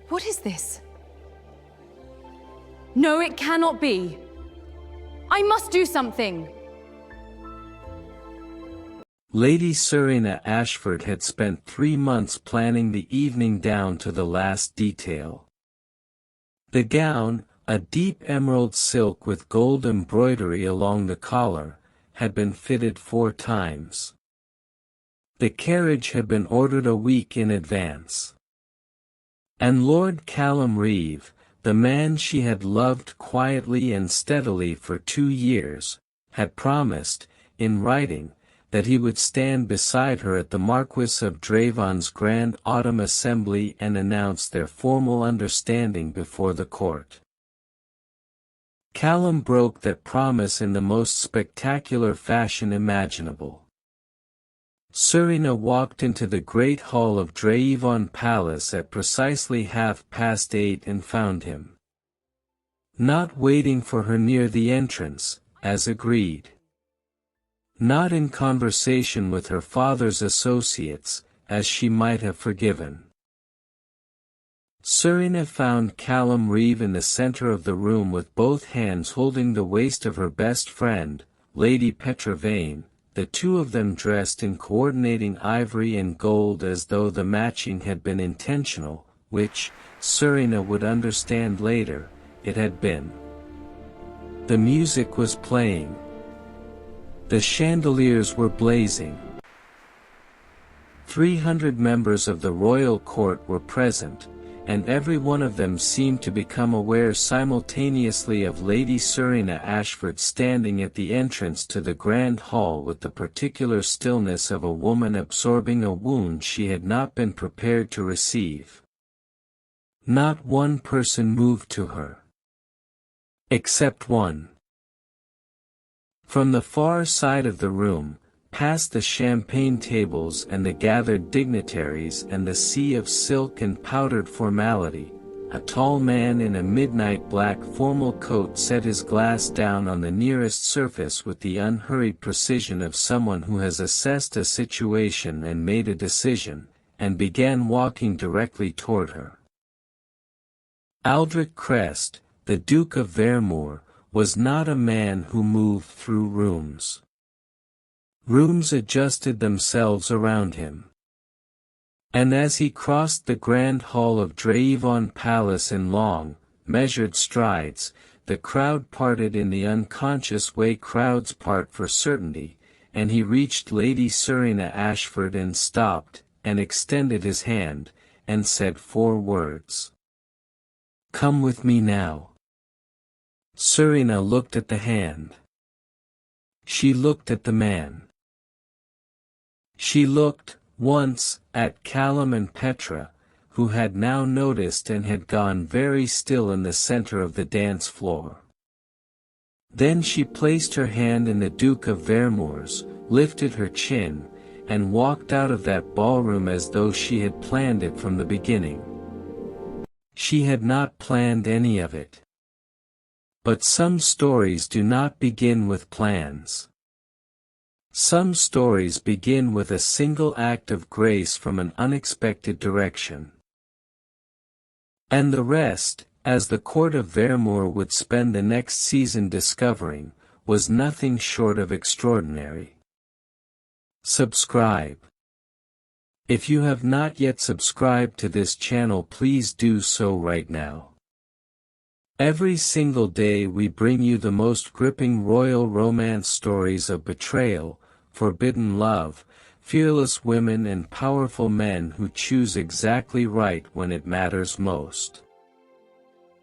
What is this? No, it cannot be. I must do something. Lady Serina Ashford had spent 3 months planning the evening down to the last detail. The gown, a deep emerald silk with gold embroidery along the collar, had been fitted 4 times. The carriage had been ordered a week in advance. And Lord Callum Reeve, the man she had loved quietly and steadily for 2 years, had promised, in writing, that he would stand beside her at the Marquis of Draven's Grand Autumn Assembly and announce their formal understanding before the court. Callum broke that promise in the most spectacular fashion imaginable. Serina walked into the great hall of Draven Palace at precisely 8:30 and found him not waiting for her near the entrance, as agreed. Not in conversation with her father's associates, as she might have forgiven. Serina found Callum Reeve in the center of the room with both hands holding the waist of her best friend, Lady Petra Vane, the two of them dressed in coordinating ivory and gold as though the matching had been intentional, which, Serina would understand later, it had been. The music was playing. The chandeliers were blazing. 300 members of the royal court were present, and every one of them seemed to become aware simultaneously of Lady Serina Ashford standing at the entrance to the grand hall with the particular stillness of a woman absorbing a wound she had not been prepared to receive. Not one person moved to her. Except one. From the far side of the room, past the champagne tables and the gathered dignitaries and the sea of silk and powdered formality, a tall man in a midnight black formal coat set his glass down on the nearest surface with the unhurried precision of someone who has assessed a situation and made a decision, and began walking directly toward her. Aldrich Crest, the Duke of Varemoor, was not a man who moved through rooms. Rooms adjusted themselves around him. And as he crossed the grand hall of Draven Palace in long, measured strides, the crowd parted in the unconscious way crowds part for certainty, and he reached Lady Serina Ashford and stopped, and extended his hand, and said 4 words. "Come with me now." Serina looked at the hand. She looked at the man. She looked, once, at Callum and Petra, who had now noticed and had gone very still in the center of the dance floor. Then she placed her hand in the Duke of Varemoor's, lifted her chin, and walked out of that ballroom as though she had planned it from the beginning. She had not planned any of it. But some stories do not begin with plans. Some stories begin with a single act of grace from an unexpected direction. And the rest, as the court of Varemoor would spend the next season discovering, was nothing short of extraordinary. Subscribe. If you have not yet subscribed to this channel, please do so right now. Every single day we bring you the most gripping royal romance stories of betrayal, forbidden love, fearless women and powerful men who choose exactly right when it matters most.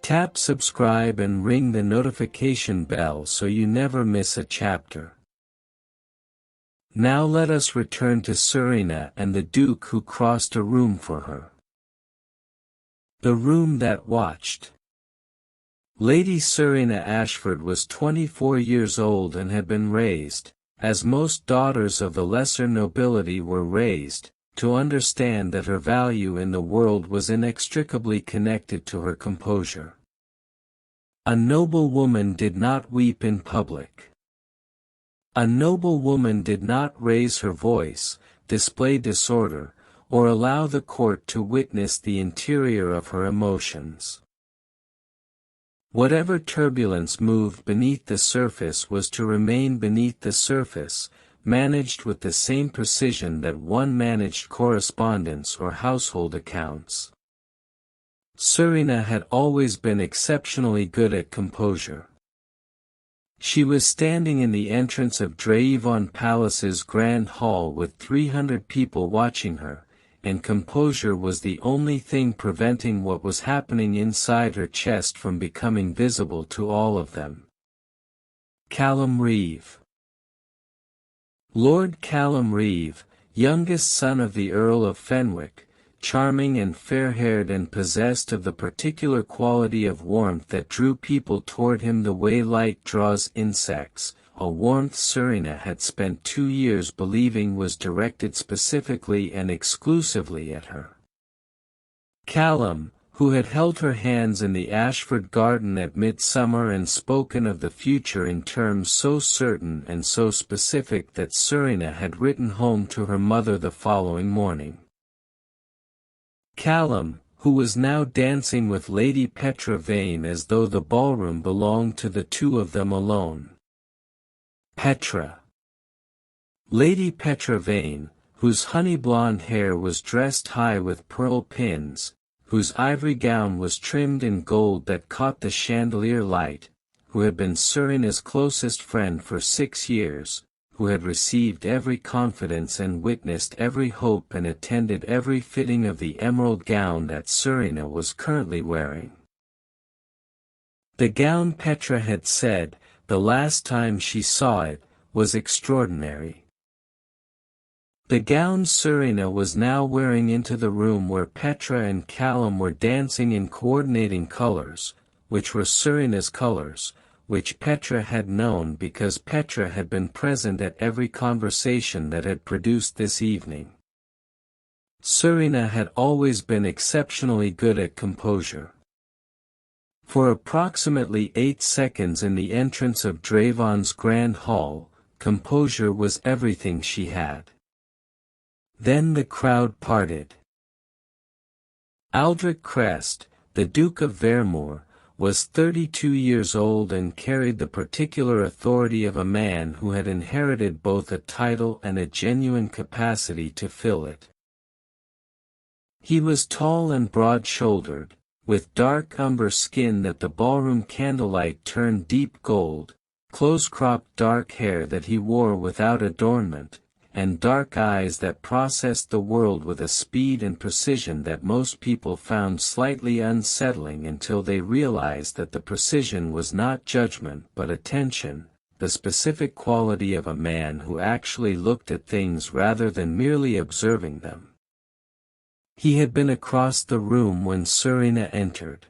Tap subscribe and ring the notification bell so you never miss a chapter. Now let us return to Serina and the Duke who crossed a room for her. The room that watched. Lady Serina Ashford was 24 years old and had been raised, as most daughters of the lesser nobility were raised, to understand that her value in the world was inextricably connected to her composure. A noble woman did not weep in public. A noble woman did not raise her voice, display disorder, or allow the court to witness the interior of her emotions. Whatever turbulence moved beneath the surface was to remain beneath the surface, managed with the same precision that one managed correspondence or household accounts. Serina had always been exceptionally good at composure. She was standing in the entrance of Drayevon Palace's Grand Hall with 300 people watching her, and composure was the only thing preventing what was happening inside her chest from becoming visible to all of them. Callum Reeve. Lord Callum Reeve, youngest son of the Earl of Fenwick, charming and fair-haired and possessed of the particular quality of warmth that drew people toward him the way light draws insects, a warmth Serina had spent 2 years believing was directed specifically and exclusively at her. Callum, who had held her hands in the Ashford garden at midsummer and spoken of the future in terms so certain and so specific that Serina had written home to her mother the following morning. Callum, who was now dancing with Lady Petra Vane as though the ballroom belonged to the two of them alone. Petra. Lady Petra Vane, whose honey-blonde hair was dressed high with pearl pins, whose ivory gown was trimmed in gold that caught the chandelier light, who had been Serina's closest friend for 6 years, who had received every confidence and witnessed every hope and attended every fitting of the emerald gown that Serina was currently wearing. The gown, Petra had said, the last time she saw it, was extraordinary. The gown Serina was now wearing into the room where Petra and Callum were dancing in coordinating colors, which were Serina's colors, which Petra had known because Petra had been present at every conversation that had produced this evening. Serina had always been exceptionally good at composure. For approximately 8 seconds in the entrance of Drayevon's Grand Hall, composure was everything she had. Then the crowd parted. Aldrich Crest, the Duke of Varemoor, was 32 years old and carried the particular authority of a man who had inherited both a title and a genuine capacity to fill it. He was tall and broad-shouldered, with dark umber skin that the ballroom candlelight turned deep gold, close-cropped dark hair that he wore without adornment, and dark eyes that processed the world with a speed and precision that most people found slightly unsettling until they realized that the precision was not judgment but attention, the specific quality of a man who actually looked at things rather than merely observing them. He had been across the room when Serina entered.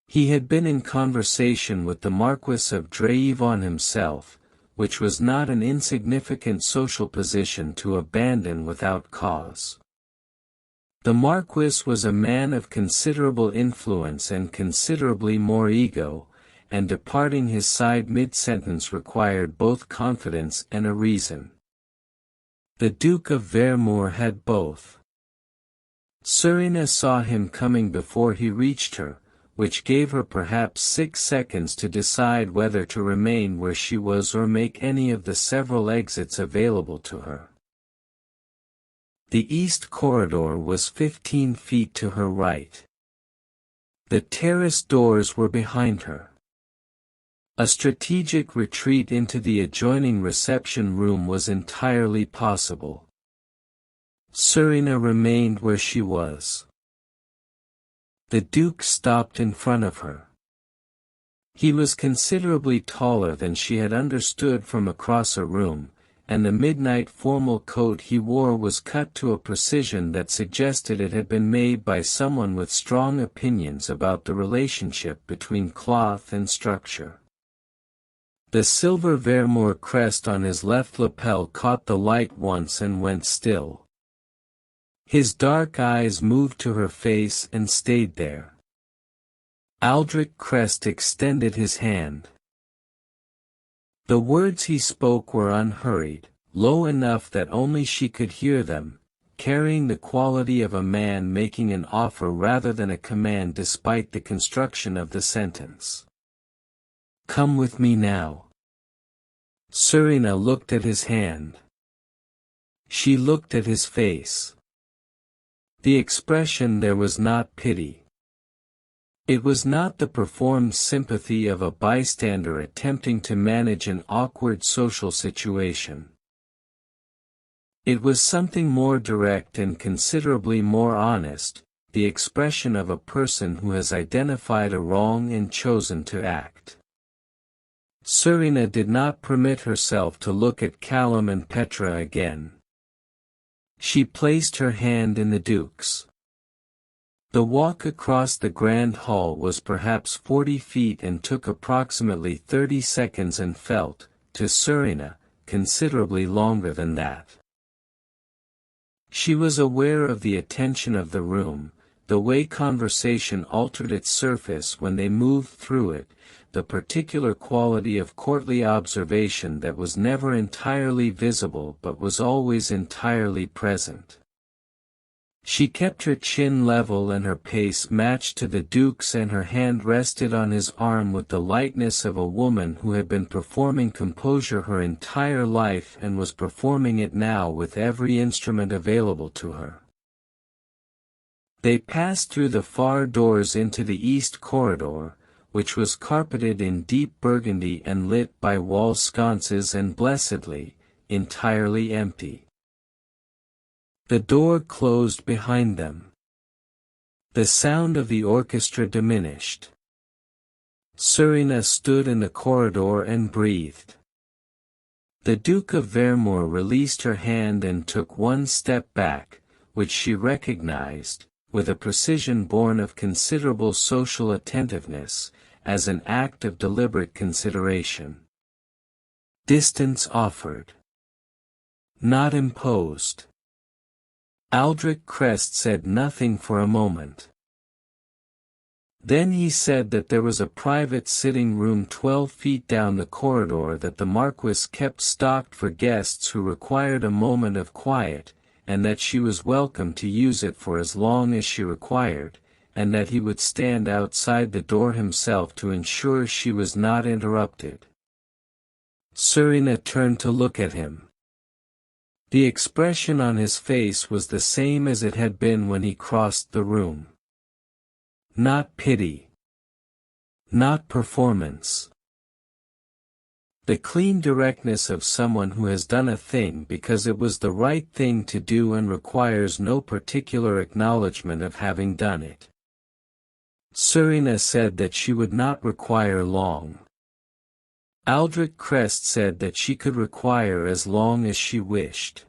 He had been in conversation with the Marquis of Drayevon himself, which was not an insignificant social position to abandon without cause. The Marquis was a man of considerable influence and considerably more ego, and departing his side mid-sentence required both confidence and a reason. The Duke of Varemoor had both. Serina saw him coming before he reached her, which gave her perhaps 6 seconds to decide whether to remain where she was or make any of the several exits available to her. The east corridor was 15 feet to her right. The terrace doors were behind her. A strategic retreat into the adjoining reception room was entirely possible. Serina remained where she was. The Duke stopped in front of her. He was considerably taller than she had understood from across a room, and the midnight formal coat he wore was cut to a precision that suggested it had been made by someone with strong opinions about the relationship between cloth and structure. The silver Varemoor crest on his left lapel caught the light once and went still. His dark eyes moved to her face and stayed there. Aldrich Crest extended his hand. The words he spoke were unhurried, low enough that only she could hear them, carrying the quality of a man making an offer rather than a command despite the construction of the sentence. "Come with me now." Serina looked at his hand. She looked at his face. The expression there was not pity. It was not the performed sympathy of a bystander attempting to manage an awkward social situation. It was something more direct and considerably more honest, the expression of a person who has identified a wrong and chosen to act. Serina did not permit herself to look at Callum and Petra again. She placed her hand in the Duke's. The walk across the grand hall was perhaps 40 feet and took approximately 30 seconds and felt, to Serina, considerably longer than that. She was aware of the attention of the room, the way conversation altered its surface when they moved through it, the particular quality of courtly observation that was never entirely visible but was always entirely present. She kept her chin level and her pace matched to the Duke's, and her hand rested on his arm with the lightness of a woman who had been performing composure her entire life and was performing it now with every instrument available to her. They passed through the far doors into the east corridor, which was carpeted in deep burgundy and lit by wall sconces and blessedly, entirely empty. The door closed behind them. The sound of the orchestra diminished. Serina stood in the corridor and breathed. The Duke of Varemoor released her hand and took one step back, which she recognized, with a precision born of considerable social attentiveness, as an act of deliberate consideration. Distance offered. Not imposed. Aldrich Crest said nothing for a moment. Then he said that there was a private sitting room 12 feet down the corridor that the Marquis kept stocked for guests who required a moment of quiet, and that she was welcome to use it for as long as she required, and that he would stand outside the door himself to ensure she was not interrupted. Serina turned to look at him. The expression on his face was the same as it had been when he crossed the room. Not pity. Not performance. The clean directness of someone who has done a thing because it was the right thing to do and requires no particular acknowledgement of having done it. Serina said that she would not require long. Aldrich Crest said that she could require as long as she wished.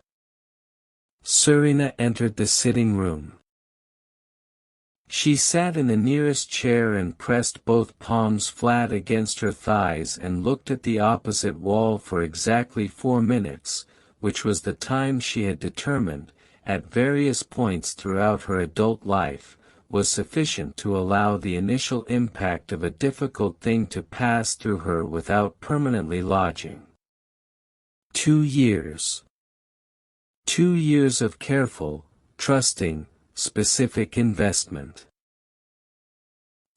Serina entered the sitting room. She sat in the nearest chair and pressed both palms flat against her thighs and looked at the opposite wall for exactly 4 minutes, which was the time she had determined, at various points throughout her adult life, was sufficient to allow the initial impact of a difficult thing to pass through her without permanently lodging. 2 years. 2 years of careful, trusting, specific investment.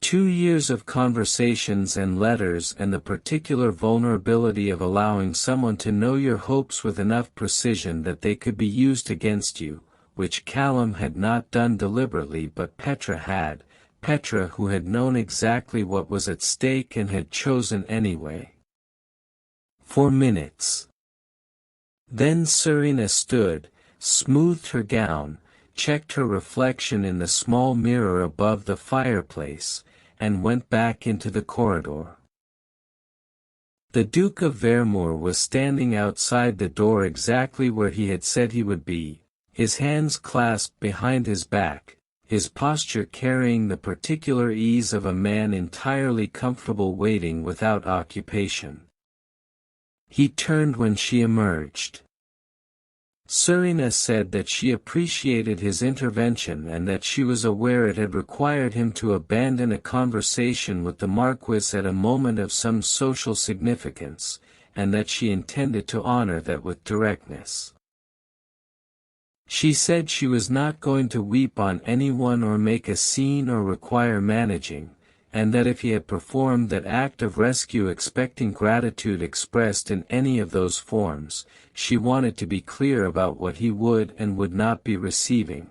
2 years of conversations and letters and the particular vulnerability of allowing someone to know your hopes with enough precision that they could be used against you, which Callum had not done deliberately but Petra had, Petra who had known exactly what was at stake and had chosen anyway. 4 minutes. Then Serina stood, smoothed her gown, checked her reflection in the small mirror above the fireplace, and went back into the corridor. The Duke of Varemoor was standing outside the door exactly where he had said he would be, his hands clasped behind his back, his posture carrying the particular ease of a man entirely comfortable waiting without occupation. He turned when she emerged. Serina said that she appreciated his intervention and that she was aware it had required him to abandon a conversation with the Marquis at a moment of some social significance, and that she intended to honor that with directness. She said she was not going to weep on anyone or make a scene or require managing, and that if he had performed that act of rescue expecting gratitude expressed in any of those forms, she wanted to be clear about what he would and would not be receiving.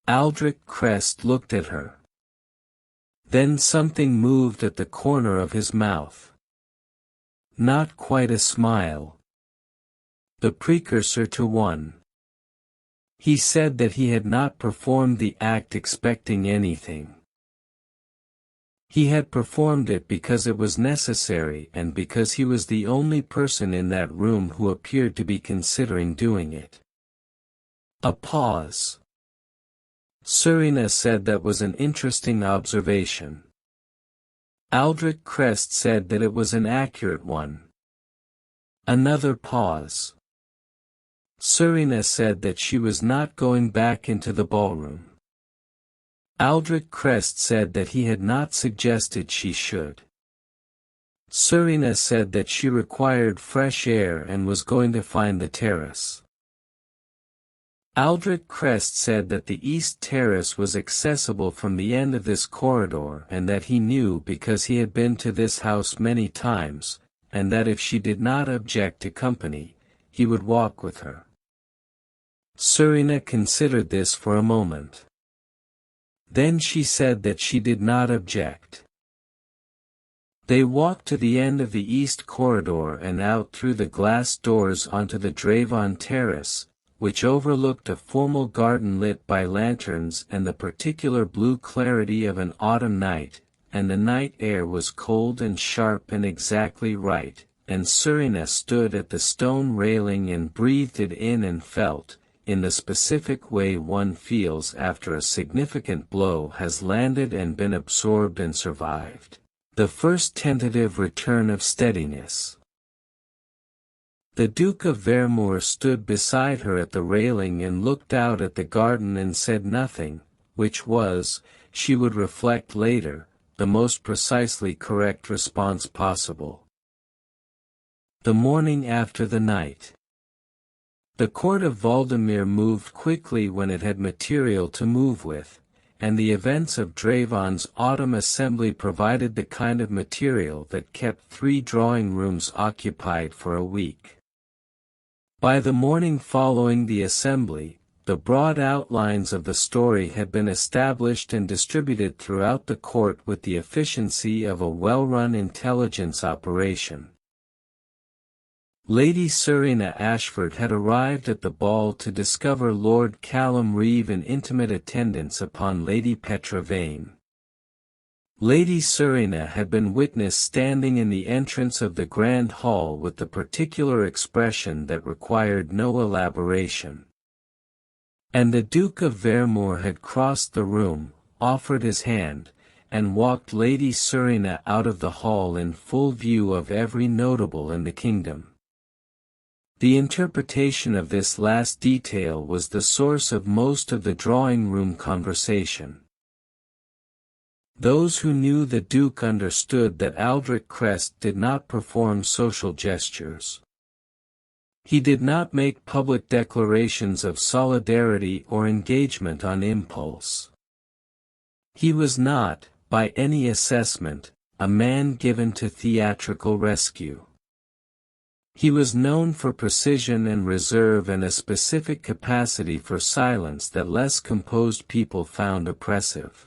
Aldrich Crest looked at her. Then something moved at the corner of his mouth. Not quite a smile. The precursor to one. He said that he had not performed the act expecting anything. He had performed it because it was necessary and because he was the only person in that room who appeared to be considering doing it. A pause. Serina said that was an interesting observation. Aldrich Crest said that it was an accurate one. Another pause. Serina said that she was not going back into the ballroom. Aldrich Crest said that he had not suggested she should. Serina said that she required fresh air and was going to find the terrace. Aldrich Crest said that the east terrace was accessible from the end of this corridor and that he knew because he had been to this house many times, and that if she did not object to company, he would walk with her. Serina considered this for a moment. Then she said that she did not object. They walked to the end of the east corridor and out through the glass doors onto the Dravon terrace, which overlooked a formal garden lit by lanterns and the particular blue clarity of an autumn night, and the night air was cold and sharp and exactly right, and Serina stood at the stone railing and breathed it in and felt, in the specific way one feels after a significant blow has landed and been absorbed and survived, the first tentative return of steadiness. The Duke of Varemoor stood beside her at the railing and looked out at the garden and said nothing, which was, she would reflect later, the most precisely correct response possible. The morning after the night. The court of Valdemir moved quickly when it had material to move with, and the events of Dravon's autumn assembly provided the kind of material that kept 3 drawing rooms occupied for a week. By the morning following the assembly, the broad outlines of the story had been established and distributed throughout the court with the efficiency of a well-run intelligence operation. Lady Serina Ashford had arrived at the ball to discover Lord Callum Reeve in intimate attendance upon Lady Petra Vane. Lady Serina had been witnessed standing in the entrance of the grand hall with the particular expression that required no elaboration. And the Duke of Varemoor had crossed the room, offered his hand, and walked Lady Serina out of the hall in full view of every notable in the kingdom. The interpretation of this last detail was the source of most of the drawing-room conversation. Those who knew the Duke understood that Aldrich Crest did not perform social gestures. He did not make public declarations of solidarity or engagement on impulse. He was not, by any assessment, a man given to theatrical rescue. He was known for precision and reserve and a specific capacity for silence that less composed people found oppressive.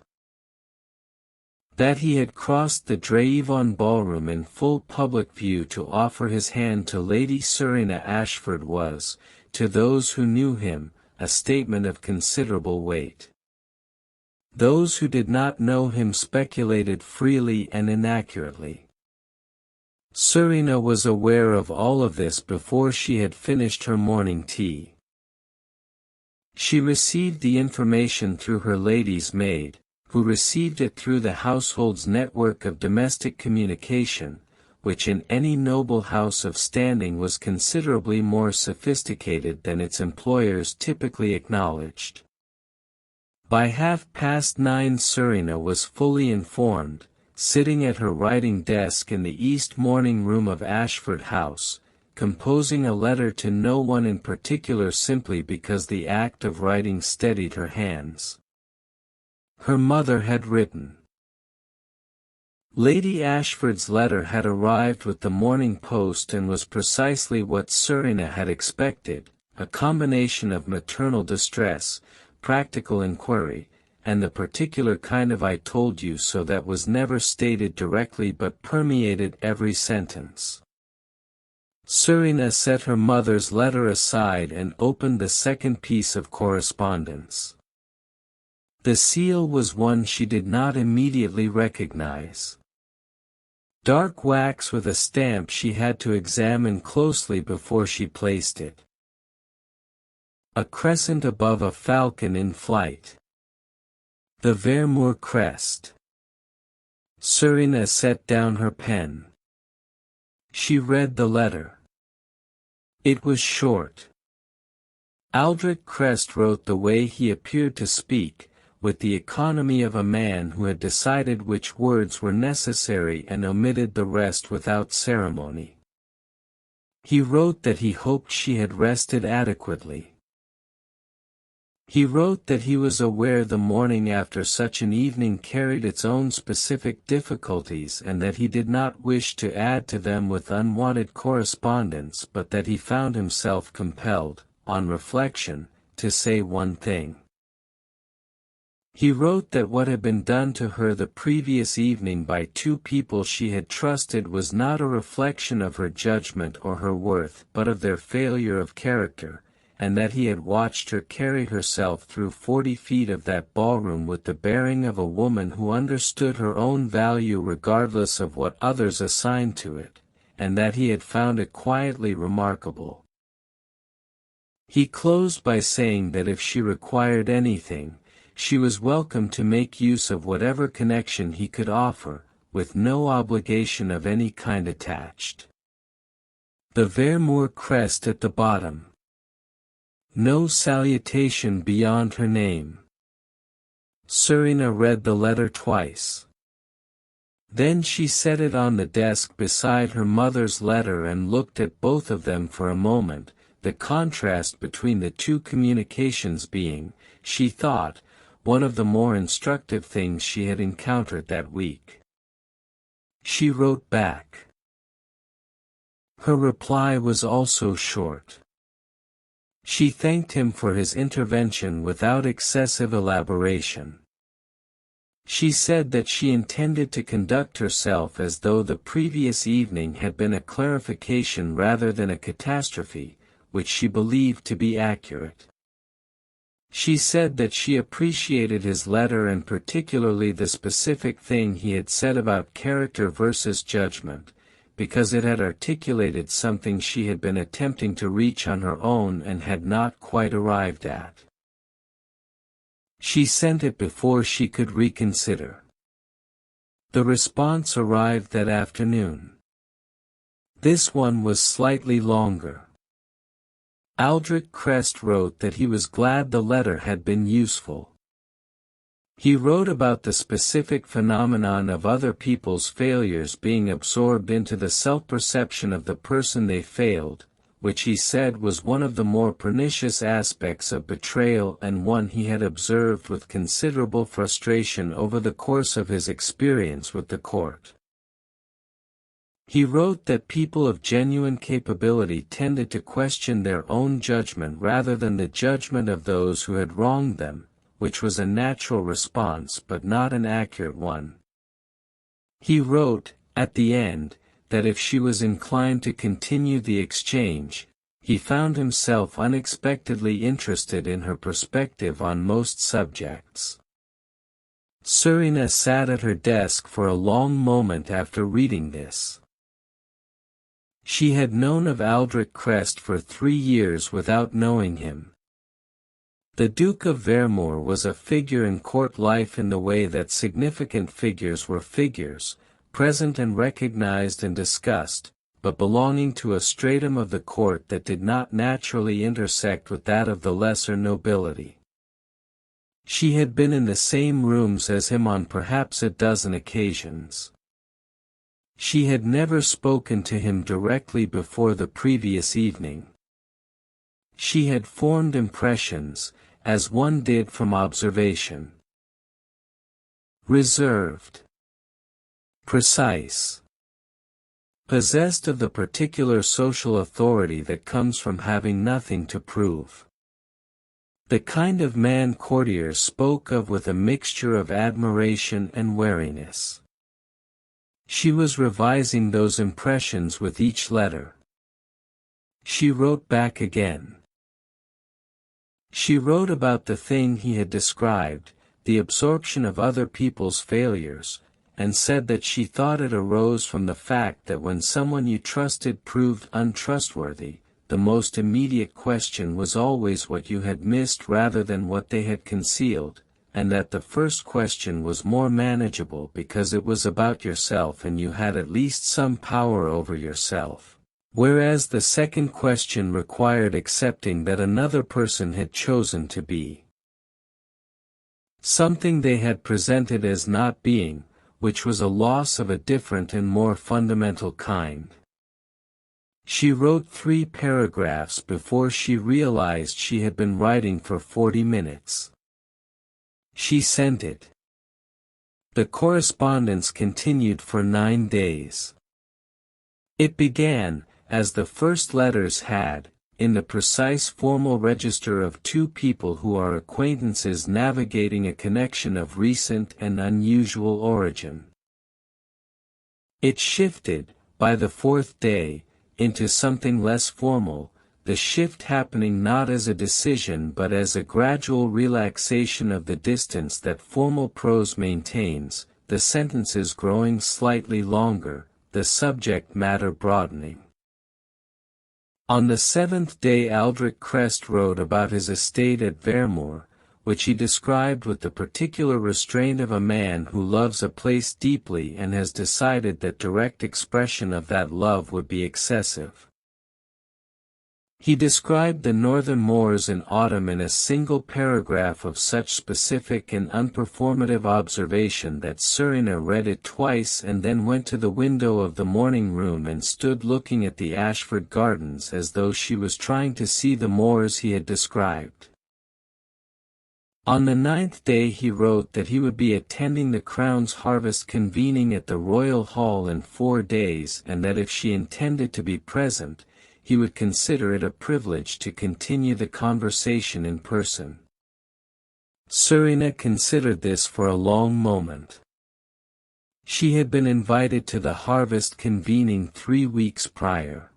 That he had crossed the Dravon ballroom in full public view to offer his hand to Lady Serina Ashford was, to those who knew him, a statement of considerable weight. Those who did not know him speculated freely and inaccurately. Serina was aware of all of this before she had finished her morning tea. She received the information through her lady's maid, who received it through the household's network of domestic communication, which in any noble house of standing was considerably more sophisticated than its employers typically acknowledged. By 9:30 Serina was fully informed, sitting at her writing desk in the east morning room of Ashford House, composing a letter to no one in particular simply because the act of writing steadied her hands. Her mother had written. Lady Ashford's letter had arrived with the morning post and was precisely what Serina had expected, a combination of maternal distress, practical inquiry, and the particular kind of "I told you so" that was never stated directly but permeated every sentence. Serina set her mother's letter aside and opened the second piece of correspondence. The seal was one she did not immediately recognize. Dark wax with a stamp she had to examine closely before she placed it. A crescent above a falcon in flight. The Varemoor crest. Serina set down her pen. She read the letter. It was short. Aldrich Crest wrote the way he appeared to speak, with the economy of a man who had decided which words were necessary and omitted the rest without ceremony. He wrote that he hoped she had rested adequately. He wrote that he was aware the morning after such an evening carried its own specific difficulties and that he did not wish to add to them with unwanted correspondence, but that he found himself compelled, on reflection, to say one thing. He wrote that what had been done to her the previous evening by two people she had trusted was not a reflection of her judgment or her worth but of their failure of character, and that he had watched her carry herself through 40 feet of that ballroom with the bearing of a woman who understood her own value regardless of what others assigned to it, and that he had found it quietly remarkable. He closed by saying that if she required anything, she was welcome to make use of whatever connection he could offer, with no obligation of any kind attached. The Varemoor crest at the bottom. No salutation beyond her name. Serina read the letter twice. Then she set it on the desk beside her mother's letter and looked at both of them for a moment, the contrast between the two communications being, she thought, one of the more instructive things she had encountered that week. She wrote back. Her reply was also short. She thanked him for his intervention without excessive elaboration. She said that she intended to conduct herself as though the previous evening had been a clarification rather than a catastrophe, which she believed to be accurate. She said that she appreciated his letter and particularly the specific thing he had said about character versus judgment, because it had articulated something she had been attempting to reach on her own and had not quite arrived at. She sent it before she could reconsider. The response arrived that afternoon. This one was slightly longer. Aldrich Crest wrote that he was glad the letter had been useful. He wrote about the specific phenomenon of other people's failures being absorbed into the self-perception of the person they failed, which he said was one of the more pernicious aspects of betrayal and one he had observed with considerable frustration over the course of his experience with the court. He wrote that people of genuine capability tended to question their own judgment rather than the judgment of those who had wronged them, which was a natural response but not an accurate one. He wrote, at the end, that if she was inclined to continue the exchange, he found himself unexpectedly interested in her perspective on most subjects. Serina sat at her desk for a long moment after reading this. She had known of Aldrich Crest for 3 years without knowing him. The Duke of Varemoor was a figure in court life in the way that significant figures were figures, present and recognized and discussed, but belonging to a stratum of the court that did not naturally intersect with that of the lesser nobility. She had been in the same rooms as him on perhaps a dozen occasions. She had never spoken to him directly before the previous evening. She had formed impressions, as one did from observation. Reserved. Precise. Possessed of the particular social authority that comes from having nothing to prove. The kind of man courtiers spoke of with a mixture of admiration and wariness. She was revising those impressions with each letter. She wrote back again. She wrote about the thing he had described, the absorption of other people's failures, and said that she thought it arose from the fact that when someone you trusted proved untrustworthy, the most immediate question was always what you had missed rather than what they had concealed, and that the first question was more manageable because it was about yourself and you had at least some power over yourself, whereas the second question required accepting that another person had chosen to be something they had presented as not being, which was a loss of a different and more fundamental kind. She wrote 3 paragraphs before she realized she had been writing for 40 minutes. She sent it. The correspondence continued for 9 days. It began, as the first letters had, in the precise formal register of 2 people who are acquaintances navigating a connection of recent and unusual origin. It shifted, by the 4th day, into something less formal, the shift happening not as a decision but as a gradual relaxation of the distance that formal prose maintains, the sentences growing slightly longer, the subject matter broadening. On the 7th day Aldrich Crest wrote about his estate at Varemoor, which he described with the particular restraint of a man who loves a place deeply and has decided that direct expression of that love would be excessive. He described the northern moors in autumn in a single paragraph of such specific and unperformative observation that Serina read it twice and then went to the window of the morning room and stood looking at the Ashford gardens as though she was trying to see the moors he had described. On the 9th day he wrote that he would be attending the Crown's harvest convening at the Royal Hall in 4 days and that if she intended to be present, he would consider it a privilege to continue the conversation in person. Serina considered this for a long moment. She had been invited to the harvest convening 3 weeks prior.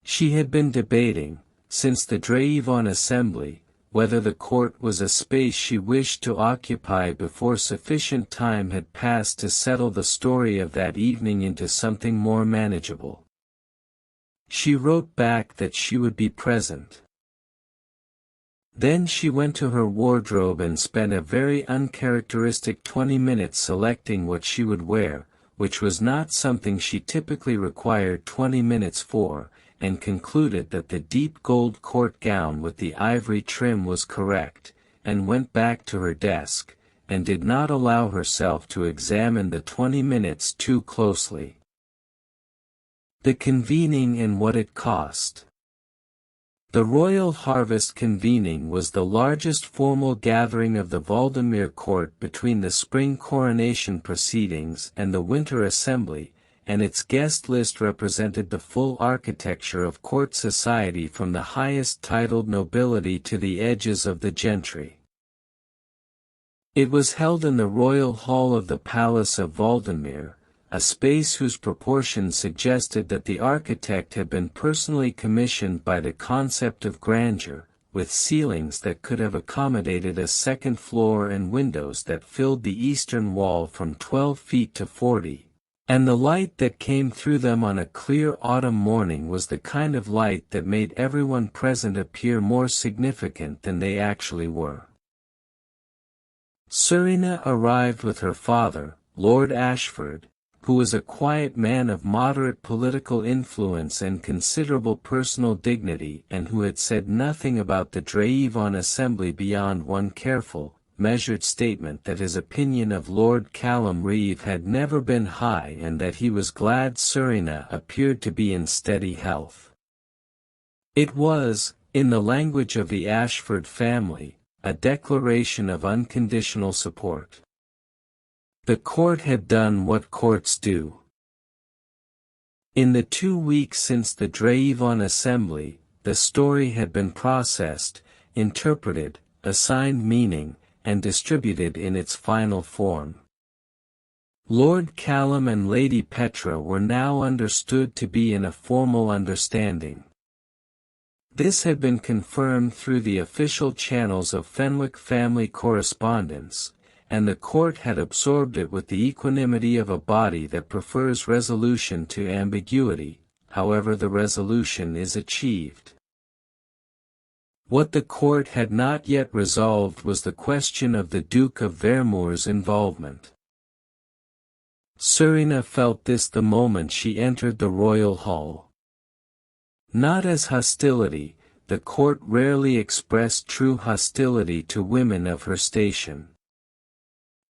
She had been debating, since the Drayevon assembly, whether the court was a space she wished to occupy before sufficient time had passed to settle the story of that evening into something more manageable. She wrote back that she would be present. Then she went to her wardrobe and spent a very uncharacteristic 20 minutes selecting what she would wear, which was not something she typically required 20 minutes for, and concluded that the deep gold court gown with the ivory trim was correct, and went back to her desk, and did not allow herself to examine the 20 minutes too closely. The convening and what it cost. The royal harvest convening was the largest formal gathering of the Varemoor court between the spring coronation proceedings and the winter assembly, and its guest list represented the full architecture of court society from the highest titled nobility to the edges of the gentry. It was held in the royal hall of the Palace of Varemoor, a space whose proportions suggested that the architect had been personally commissioned by the concept of grandeur, with ceilings that could have accommodated a second floor and windows that filled the eastern wall from 12 feet to 40, and the light that came through them on a clear autumn morning was the kind of light that made everyone present appear more significant than they actually were. Serina arrived with her father, Lord Ashford, who was a quiet man of moderate political influence and considerable personal dignity and who had said nothing about the Drayevon assembly beyond one careful, measured statement that his opinion of Lord Callum Reeve had never been high and that he was glad Serina appeared to be in steady health. It was, in the language of the Ashford family, a declaration of unconditional support. The court had done what courts do. In the 2 weeks since the Drayvon assembly, the story had been processed, interpreted, assigned meaning, and distributed in its final form. Lord Callum and Lady Petra were now understood to be in a formal understanding. This had been confirmed through the official channels of Fenwick family correspondence, and the court had absorbed it with the equanimity of a body that prefers resolution to ambiguity, however the resolution is achieved. What the court had not yet resolved was the question of the Duke of Varemoor's involvement. Serina felt this the moment she entered the royal hall. Not as hostility, the court rarely expressed true hostility to women of her station.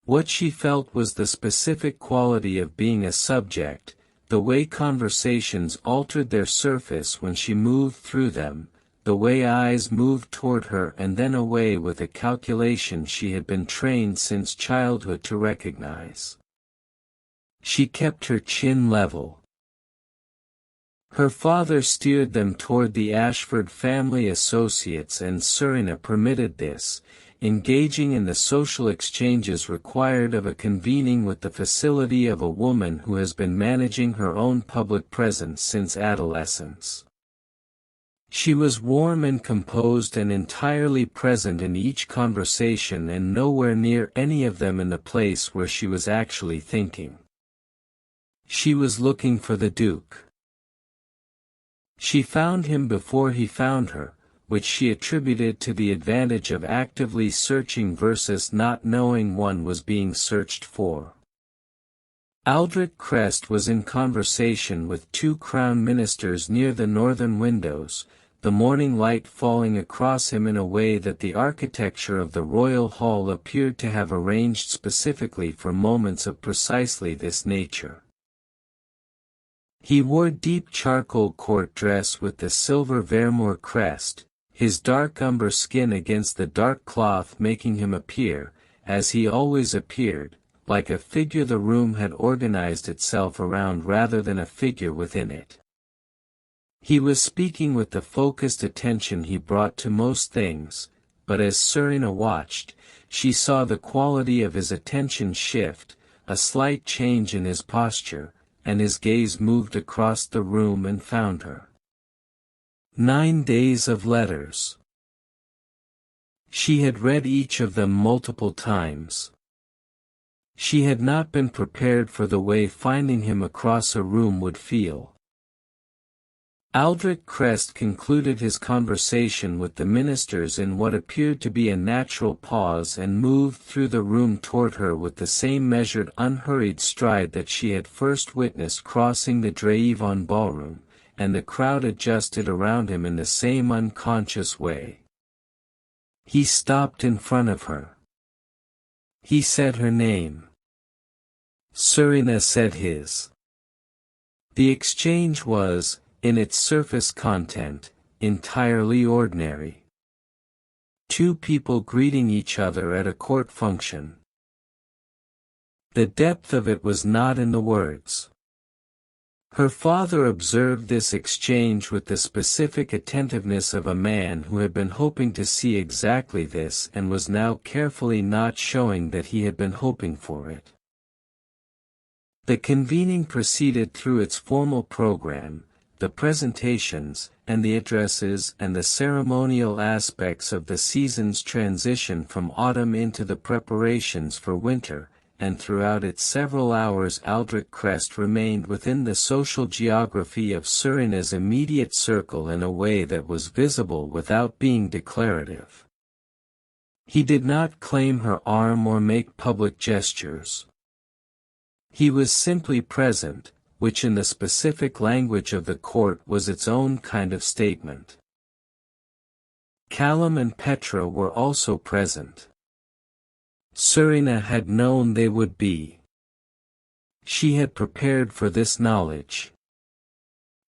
What she felt was the specific quality of being a subject, the way conversations altered their surface when she moved through them, the way eyes moved toward her and then away with a calculation she had been trained since childhood to recognize. She kept her chin level. Her father steered them toward the Ashford family associates and Serina permitted this, engaging in the social exchanges required of a convening with the facility of a woman who has been managing her own public presence since adolescence. She was warm and composed and entirely present in each conversation and nowhere near any of them in the place where she was actually thinking. She was looking for the Duke. She found him before he found her, which she attributed to the advantage of actively searching versus not knowing one was being searched for. Aldrich Crest was in conversation with 2 crown ministers near the northern windows, the morning light falling across him in a way that the architecture of the royal hall appeared to have arranged specifically for moments of precisely this nature. He wore deep charcoal court dress with the silver Varemoor crest, his dark umber skin against the dark cloth making him appear, as he always appeared, like a figure the room had organized itself around rather than a figure within it. He was speaking with the focused attention he brought to most things, but as Serina watched, she saw the quality of his attention shift, a slight change in his posture, and his gaze moved across the room and found her. 9 days of letters. She had read each of them multiple times. She had not been prepared for the way finding him across a room would feel. Aldrich Crest concluded his conversation with the ministers in what appeared to be a natural pause and moved through the room toward her with the same measured unhurried stride that she had first witnessed crossing the Drayvon ballroom, and the crowd adjusted around him in the same unconscious way. He stopped in front of her. He said her name. Serina said his. The exchange was, in its surface content, entirely ordinary. 2 people greeting each other at a court function. The depth of it was not in the words. Her father observed this exchange with the specific attentiveness of a man who had been hoping to see exactly this and was now carefully not showing that he had been hoping for it. The convening proceeded through its formal program, the presentations, and the addresses and the ceremonial aspects of the season's transition from autumn into the preparations for winter, and throughout its several hours Aldrich Crest remained within the social geography of Serina's immediate circle in a way that was visible without being declarative. He did not claim her arm or make public gestures. He was simply present, which in the specific language of the court was its own kind of statement. Callum and Petra were also present. Serina had known they would be. She had prepared for this knowledge.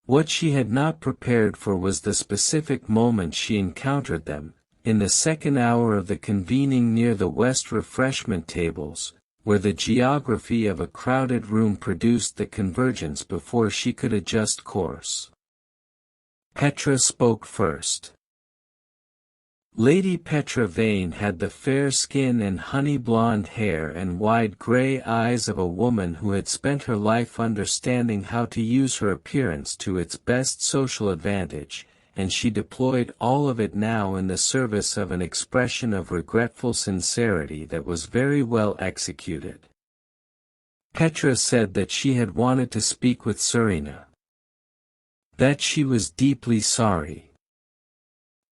What she had not prepared for was the specific moment she encountered them, in the second hour of the convening near the west refreshment tables, where the geography of a crowded room produced the convergence before she could adjust course. Petra spoke first. Lady Petra Vane had the fair skin and honey-blonde hair and wide grey eyes of a woman who had spent her life understanding how to use her appearance to its best social advantage, and she deployed all of it now in the service of an expression of regretful sincerity that was very well executed. Petra said that she had wanted to speak with Serina. That she was deeply sorry.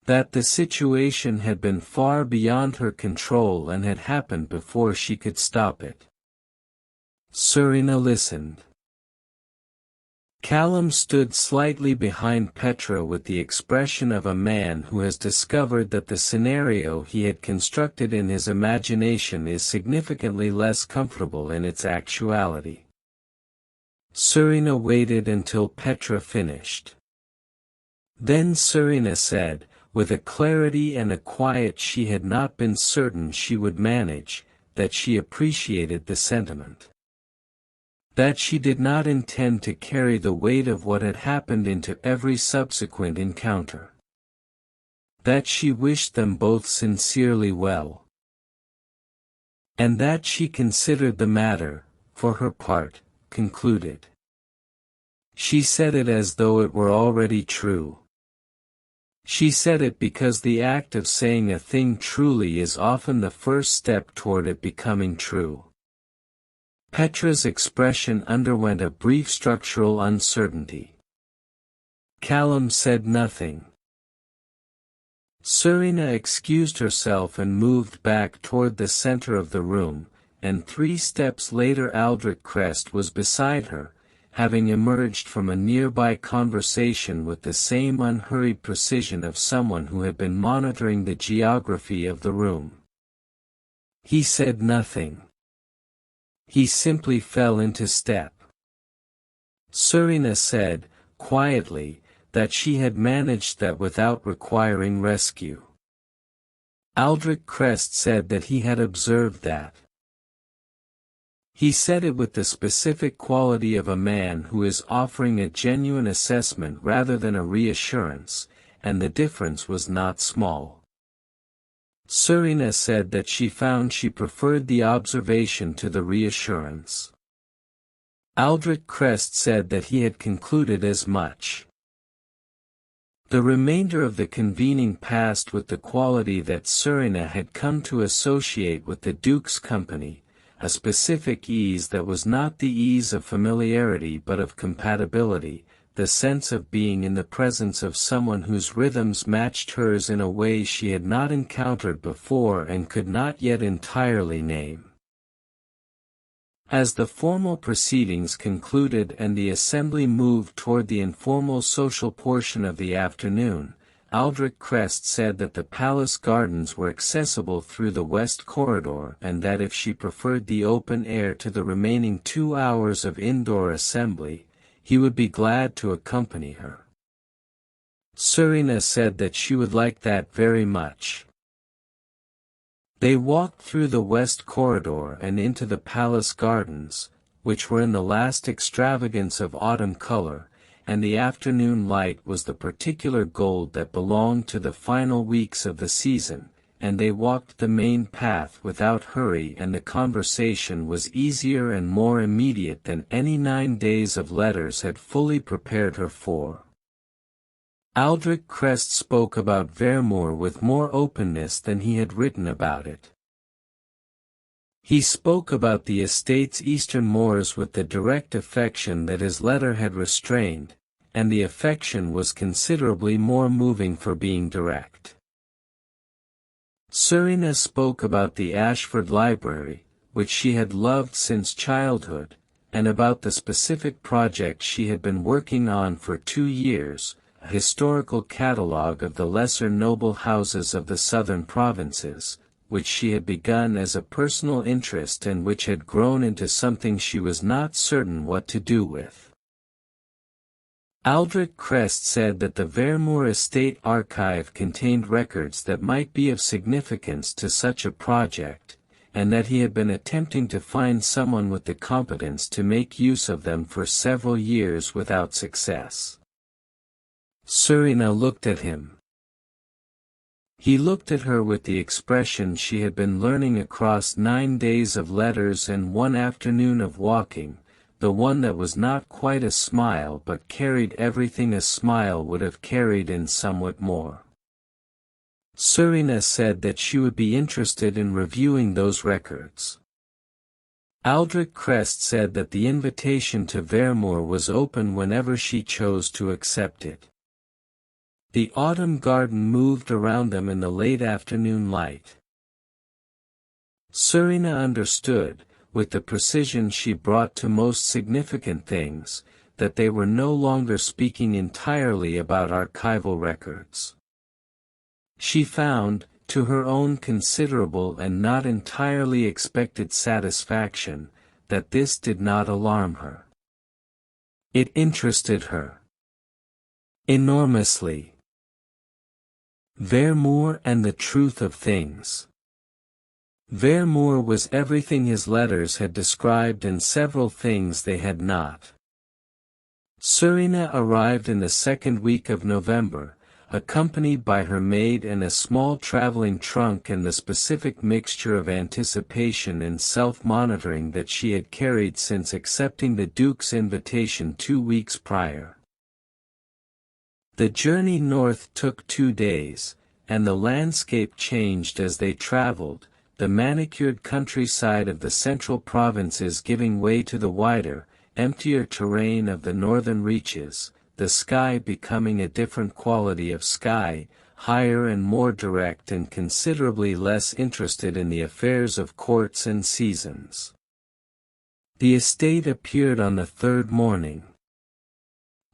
That the situation had been far beyond her control and had happened before she could stop it. Serina listened. Callum stood slightly behind Petra with the expression of a man who has discovered that the scenario he had constructed in his imagination is significantly less comfortable in its actuality. Serina waited until Petra finished. Then Serina said, with a clarity and a quiet she had not been certain she would manage, that she appreciated the sentiment. That she did not intend to carry the weight of what had happened into every subsequent encounter. That she wished them both sincerely well. And that she considered the matter, for her part, concluded. She said it as though it were already true. She said it because the act of saying a thing truly is often the first step toward it becoming true. Petra's expression underwent a brief structural uncertainty. Callum said nothing. Serina excused herself and moved back toward the center of the room, and 3 steps later Aldrich Crest was beside her, having emerged from a nearby conversation with the same unhurried precision of someone who had been monitoring the geography of the room. He said nothing. He simply fell into step. Serina said, quietly, that she had managed that without requiring rescue. Aldrich Crest said that he had observed that. He said it with the specific quality of a man who is offering a genuine assessment rather than a reassurance, and the difference was not small. Serina said that she found she preferred the observation to the reassurance. Aldrich Crest said that he had concluded as much. The remainder of the convening passed with the quality that Serina had come to associate with the Duke's company, a specific ease that was not the ease of familiarity but of compatibility, the sense of being in the presence of someone whose rhythms matched hers in a way she had not encountered before and could not yet entirely name. As the formal proceedings concluded and the assembly moved toward the informal social portion of the afternoon, Aldrich Crest said that the palace gardens were accessible through the west corridor and that if she preferred the open air to the remaining 2 hours of indoor assembly, he would be glad to accompany her. Serina said that she would like that very much. They walked through the west corridor and into the palace gardens, which were in the last extravagance of autumn color, and the afternoon light was the particular gold that belonged to the final weeks of the season, and they walked the main path without hurry and the conversation was easier and more immediate than any 9 days of letters had fully prepared her for. Aldrich Crest spoke about Varemoor with more openness than he had written about it. He spoke about the estate's eastern moors with the direct affection that his letter had restrained, and the affection was considerably more moving for being direct. Serina spoke about the Ashford Library, which she had loved since childhood, and about the specific project she had been working on for 2 years, a historical catalogue of the lesser noble houses of the southern provinces, which she had begun as a personal interest and which had grown into something she was not certain what to do with. Aldrich Crest said that the Varemoor estate archive contained records that might be of significance to such a project, and that he had been attempting to find someone with the competence to make use of them for several years without success. Serina looked at him. He looked at her with the expression she had been learning across 9 days of letters and 1 afternoon of walking, the one that was not quite a smile but carried everything a smile would have carried and somewhat more. Serina said that she would be interested in reviewing those records. Aldrich Crest said that the invitation to Varemoor was open whenever she chose to accept it. The autumn garden moved around them in the late afternoon light. Serina understood, with the precision she brought to most significant things, that they were no longer speaking entirely about archival records. She found, to her own considerable and not entirely expected satisfaction, that this did not alarm her. It interested her enormously. Varemoor and the truth of things. Varemoor was everything his letters had described and several things they had not. Serina arrived in the second week of November, accompanied by her maid and a small traveling trunk and the specific mixture of anticipation and self-monitoring that she had carried since accepting the Duke's invitation 2 weeks prior. The journey north took 2 days, and the landscape changed as they traveled, the manicured countryside of the central provinces giving way to the wider, emptier terrain of the northern reaches, the sky becoming a different quality of sky, higher and more direct and considerably less interested in the affairs of courts and seasons. The estate appeared on the 3rd morning.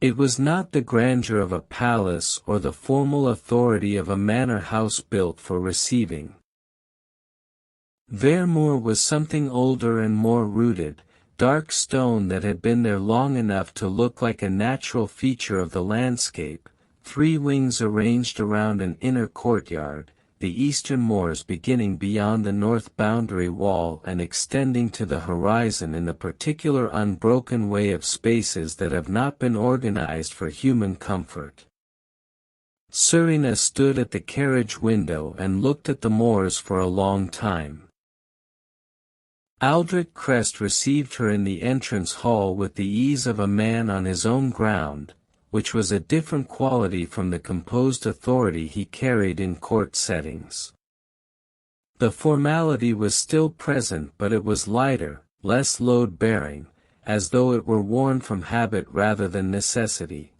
It was not the grandeur of a palace or the formal authority of a manor house built for receiving. Varemoor was something older and more rooted, dark stone that had been there long enough to look like a natural feature of the landscape, 3 wings arranged around an inner courtyard, the eastern moors beginning beyond the north boundary wall and extending to the horizon in the particular unbroken way of spaces that have not been organized for human comfort. Serina stood at the carriage window and looked at the moors for a long time. Aldrich Crest received her in the entrance hall with the ease of a man on his own ground, which was a different quality from the composed authority he carried in court settings. The formality was still present, but it was lighter, less load-bearing, as though it were worn from habit rather than necessity.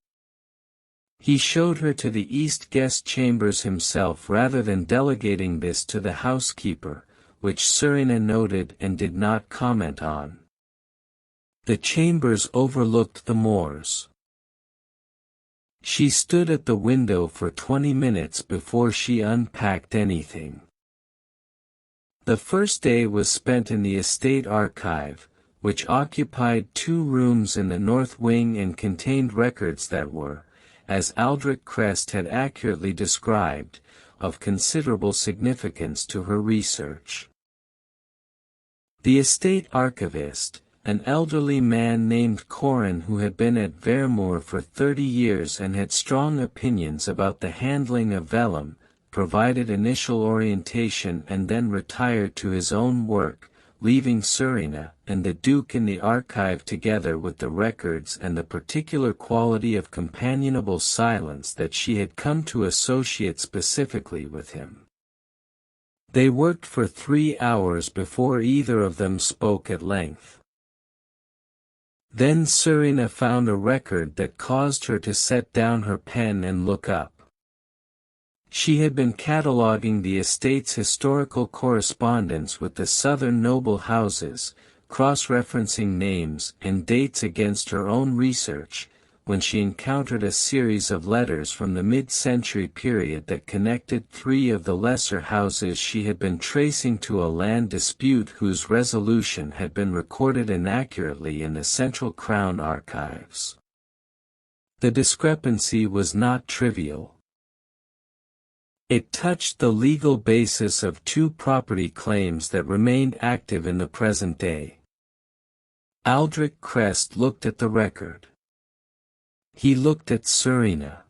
He showed her to the east guest chambers himself rather than delegating this to the housekeeper, which Serina noted and did not comment on. The chambers overlooked the moors. She stood at the window for 20 minutes before she unpacked anything. The first day was spent in the estate archive, which occupied 2 rooms in the north wing and contained records that were, as Aldrich Crest had accurately described, of considerable significance to her research. The estate archivist, an elderly man named Corin who had been at Varemoor for 30 years and had strong opinions about the handling of vellum, provided initial orientation and then retired to his own work, leaving Serina and the Duke in the archive together with the records and the particular quality of companionable silence that she had come to associate specifically with him. They worked for 3 hours before either of them spoke at length. Then Serina found a record that caused her to set down her pen and look up. She had been cataloguing the estate's historical correspondence with the southern noble houses, cross-referencing names and dates against her own research, when she encountered a series of letters from the mid-century period that connected three of the lesser houses she had been tracing to a land dispute whose resolution had been recorded inaccurately in the Central Crown archives. The discrepancy was not trivial. It touched the legal basis of two property claims that remained active in the present day. Aldrich Crest looked at the record. He looked at Serina.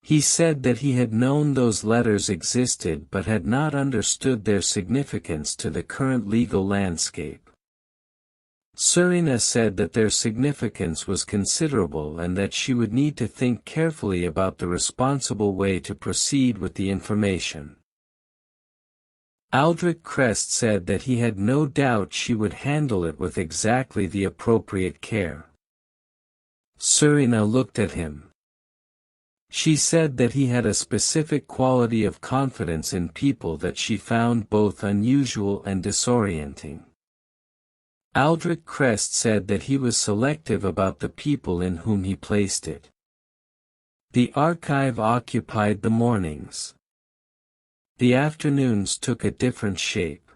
He said that he had known those letters existed but had not understood their significance to the current legal landscape. Serina said that their significance was considerable and that she would need to think carefully about the responsible way to proceed with the information. Aldrich Crest said that he had no doubt she would handle it with exactly the appropriate care. Serina looked at him. She said that he had a specific quality of confidence in people that she found both unusual and disorienting. Aldrich Crest said that he was selective about the people in whom he placed it. The archive occupied the mornings. The afternoons took a different shape.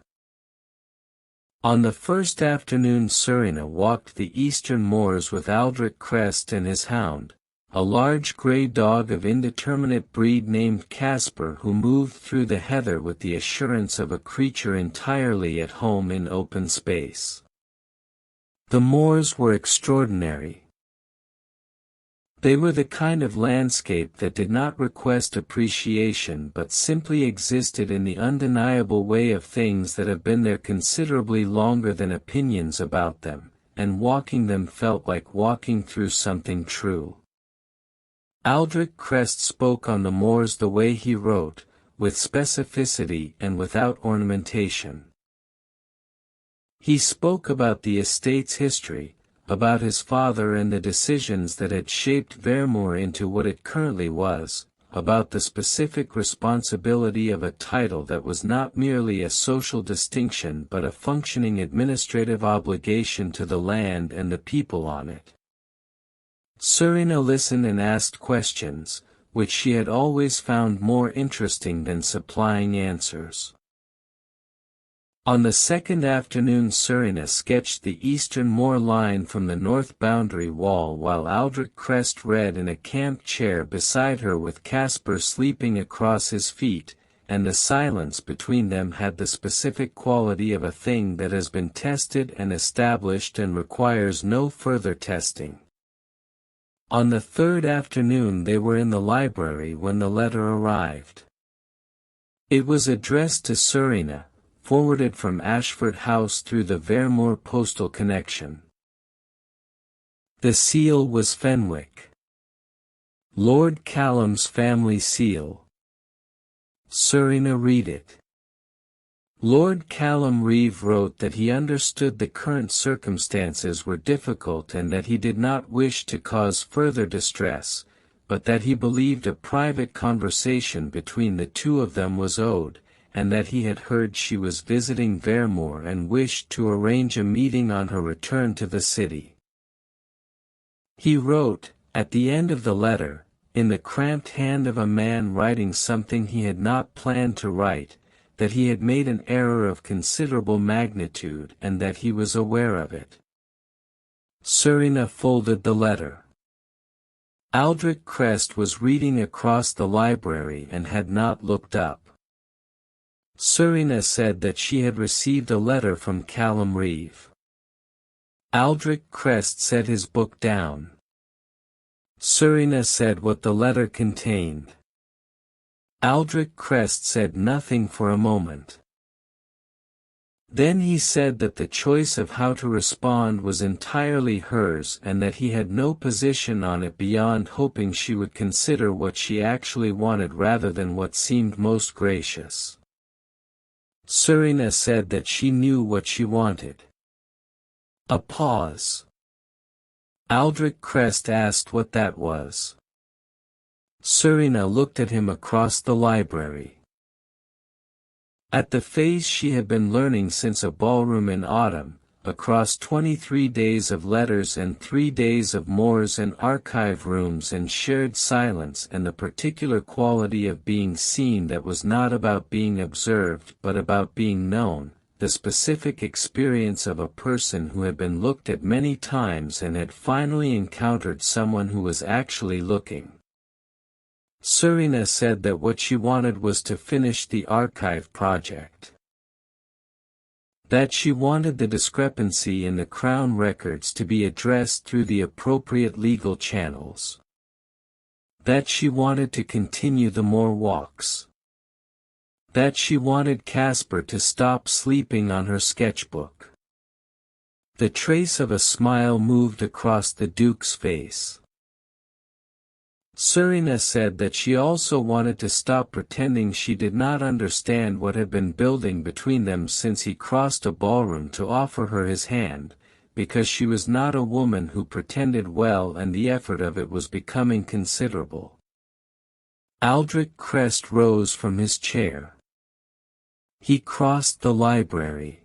On the first afternoon Serina walked the eastern moors with Aldrich Crest and his hound, a large grey dog of indeterminate breed named Casper, who moved through the heather with the assurance of a creature entirely at home in open space. The moors were extraordinary. They were the kind of landscape that did not request appreciation but simply existed in the undeniable way of things that have been there considerably longer than opinions about them, and walking them felt like walking through something true. Aldrich Crest spoke on the moors the way he wrote, with specificity and without ornamentation. He spoke about the estate's history, about his father and the decisions that had shaped Varemoor into what it currently was, about the specific responsibility of a title that was not merely a social distinction but a functioning administrative obligation to the land and the people on it. Serina listened and asked questions, which she had always found more interesting than supplying answers. On the second afternoon Serina sketched the eastern moor line from the north boundary wall while Aldrich Crest read in a camp chair beside her with Casper sleeping across his feet, and the silence between them had the specific quality of a thing that has been tested and established and requires no further testing. On the third afternoon they were in the library when the letter arrived. It was addressed to Serina, forwarded from Ashford House through the Varemoor postal connection. The seal was Fenwick. Lord Callum's family seal. Serina read it. Lord Callum Reeve wrote that he understood the current circumstances were difficult and that he did not wish to cause further distress, but that he believed a private conversation between the two of them was owed, and that he had heard she was visiting Varemoor and wished to arrange a meeting on her return to the city. He wrote, at the end of the letter, in the cramped hand of a man writing something he had not planned to write, that he had made an error of considerable magnitude and that he was aware of it. Serina folded the letter. Aldrich Crest was reading across the library and had not looked up. Serina said that she had received a letter from Callum Reeve. Aldrich Crest set his book down. Serina said what the letter contained. Aldrich Crest said nothing for a moment. Then he said that the choice of how to respond was entirely hers and that he had no position on it beyond hoping she would consider what she actually wanted rather than what seemed most gracious. Serina said that she knew what she wanted. A pause. Aldrich Crest asked what that was. Serina looked at him across the library. At the phase she had been learning since a ballroom in autumn, across 23 days of letters and 3 days of moors and archive rooms and shared silence and the particular quality of being seen that was not about being observed but about being known, the specific experience of a person who had been looked at many times and had finally encountered someone who was actually looking. Serina said that what she wanted was to finish the archive project. That she wanted the discrepancy in the Crown records to be addressed through the appropriate legal channels. That she wanted to continue the Moor walks. That she wanted Caspar to stop sleeping on her sketchbook. The trace of a smile moved across the Duke's face. Serina said that she also wanted to stop pretending she did not understand what had been building between them since he crossed a ballroom to offer her his hand, because she was not a woman who pretended well and the effort of it was becoming considerable. Aldrich Crest rose from his chair. He crossed the library.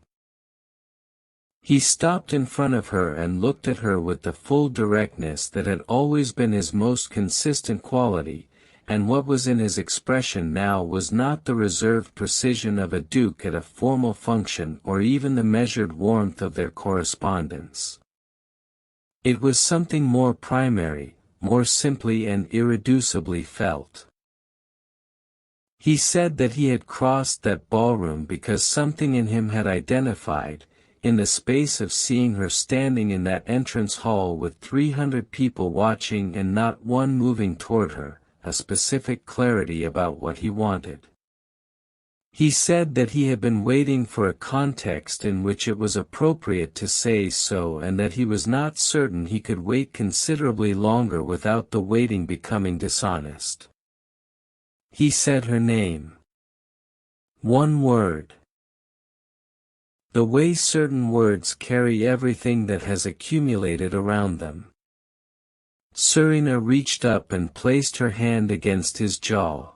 He stopped in front of her and looked at her with the full directness that had always been his most consistent quality, and what was in his expression now was not the reserved precision of a duke at a formal function or even the measured warmth of their correspondence. It was something more primary, more simply and irreducibly felt. He said that he had crossed that ballroom because something in him had identified, in the space of seeing her standing in that entrance hall with 300 people watching and not one moving toward her, a specific clarity about what he wanted. He said that he had been waiting for a context in which it was appropriate to say so and that he was not certain he could wait considerably longer without the waiting becoming dishonest. He said her name. One word. The way certain words carry everything that has accumulated around them. Serina reached up and placed her hand against his jaw.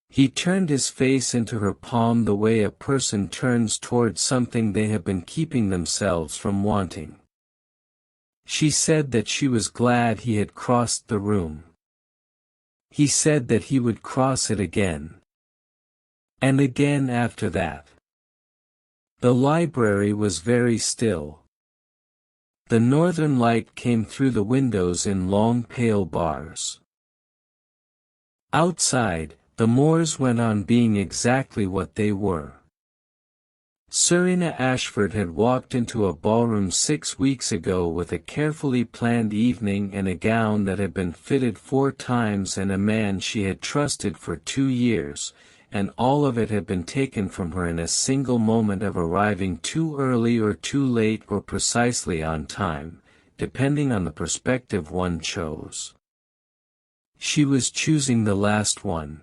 He turned his face into her palm the way a person turns toward something they have been keeping themselves from wanting. She said that she was glad he had crossed the room. He said that he would cross it again. And again after that. The library was very still. The northern light came through the windows in long pale bars. Outside, the moors went on being exactly what they were. Serina Ashford had walked into a ballroom 6 weeks ago with a carefully planned evening and a gown that had been fitted 4 times and a man she had trusted for 2 years, and all of it had been taken from her in a single moment of arriving too early or too late or precisely on time, depending on the perspective one chose. She was choosing the last one.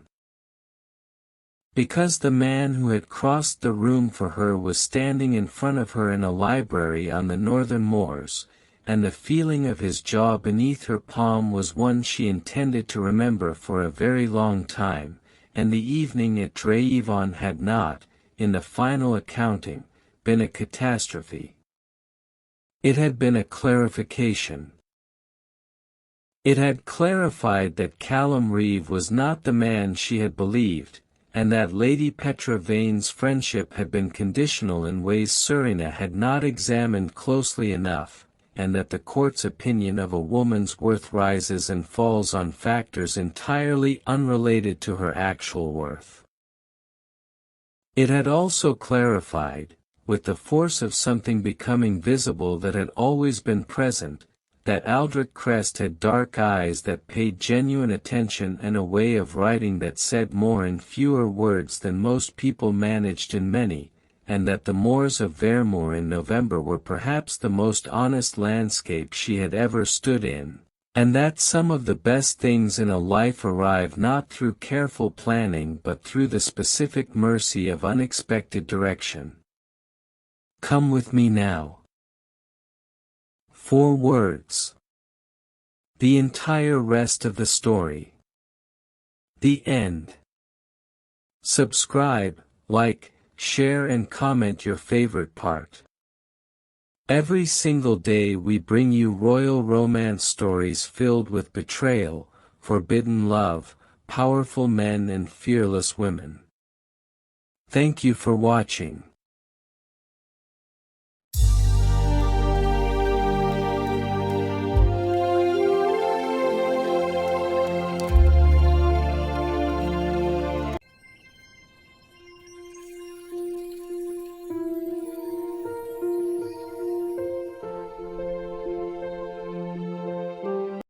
Because the man who had crossed the room for her was standing in front of her in a library on the northern moors, and the feeling of his jaw beneath her palm was one she intended to remember for a very long time, and the evening at Dreyvon had not, in the final accounting, been a catastrophe. It had been a clarification. It had clarified that Callum Reeve was not the man she had believed, and that Lady Petra Vane's friendship had been conditional in ways Serina had not examined closely enough, and that the court's opinion of a woman's worth rises and falls on factors entirely unrelated to her actual worth. It had also clarified, with the force of something becoming visible that had always been present, that Aldrich Crest had dark eyes that paid genuine attention and a way of writing that said more in fewer words than most people managed in many, and that the moors of Varemoor in November were perhaps the most honest landscape she had ever stood in, and that some of the best things in a life arrive not through careful planning but through the specific mercy of unexpected direction. Come with me now. 4 words. The entire rest of the story. The end. Subscribe, like, share and comment your favorite part. Every single day we bring you royal romance stories filled with betrayal, forbidden love, powerful men and fearless women. Thank you for watching.